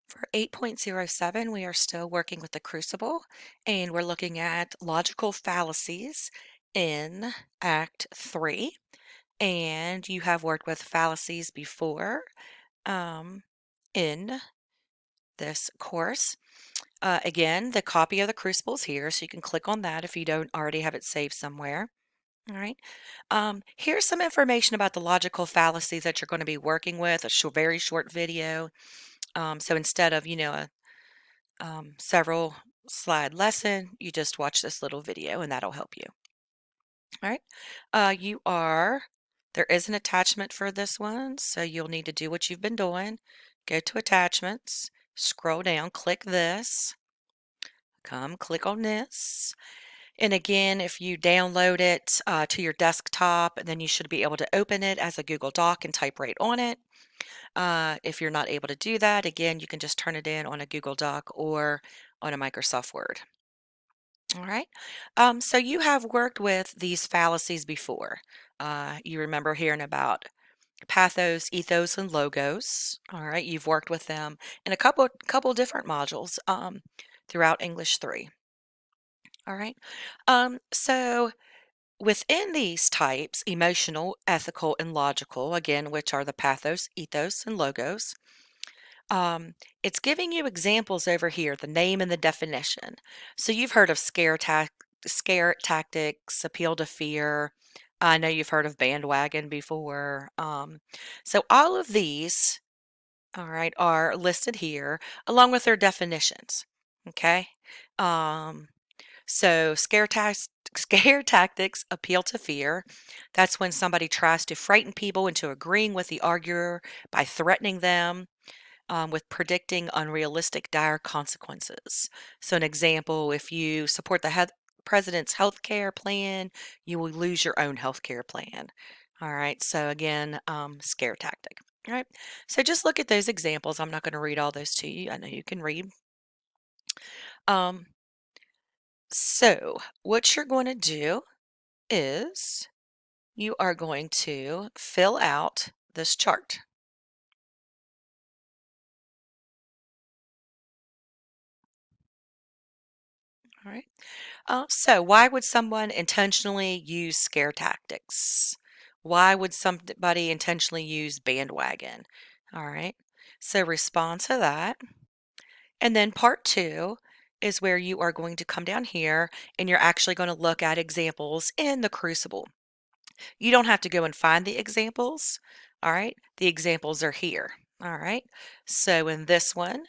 For 8.07, we are still working with the Crucible, and we're looking at logical fallacies in Act 3. And you have worked with fallacies before um, in this course. Again, the copy of the Crucible is here, so you can click on that if you don't already have it saved somewhere. All right. Here's some information about the logical fallacies that you're going to be working with, a very short video. So instead of, several slide lesson, you just watch this little video and that'll help you. All right. There is an attachment for this one, so you'll need to do what you've been doing. Go to attachments, scroll down, click this, click on this. And again, if you download it to your desktop, then you should be able to open it as a Google Doc and type right on it. If you're not able to do that, again, you can just turn it in on a Google Doc or on a Microsoft Word. All right. So you have worked with these fallacies before. You remember hearing about pathos, ethos, and logos. All right. You've worked with them in a couple different modules throughout English 3. All right. So within these types, emotional, ethical, and logical, again, which are the pathos, ethos, and logos, it's giving you examples over here, the name and the definition. So you've heard of scare tactics, appeal to fear. I know you've heard of bandwagon before. So all of these, all right, are listed here along with their definitions. Okay. Um, so scare tactics appeal to fear. That's when somebody tries to frighten people into agreeing with the arguer by threatening them with predicting unrealistic, dire consequences. So, an example, if you support the president's health care plan, you will lose your own health care plan. All right, so again, scare tactic. All right, so just look at those examples. I'm not going to read all those to you. I know you can read. Um, so, what you're going to do is you are going to fill out this chart. All right. So, why would someone intentionally use scare tactics? Why would somebody intentionally use bandwagon? All right. So, respond to that. And then part two is where you are going to come down here and you're actually going to look at examples in the Crucible. You don't have to go and find the examples. All right. The examples are here. All right. So, in this one,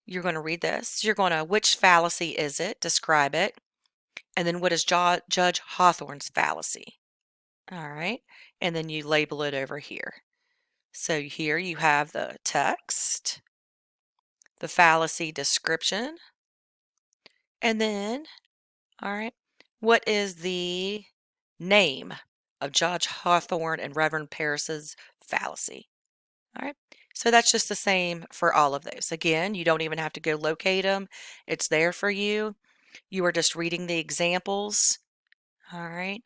you're going to read this. You're going to, which fallacy is it? Describe it. And then what is Judge Hawthorne's fallacy? All right. And then you label it over here. So here you have the text, the fallacy description, and then, all right, what is the name of Judge Hawthorne and Reverend Paris's fallacy? All right. So that's just the same for all of those. Again, you don't even have to go locate them. It's there for you. You are just reading the examples. All right.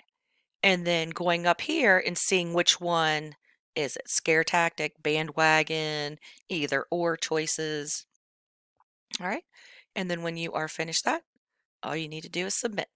And then going up here and seeing which one is it, scare tactic, bandwagon, either or choices. All right. And then when you are finished that, all you need to do is submit.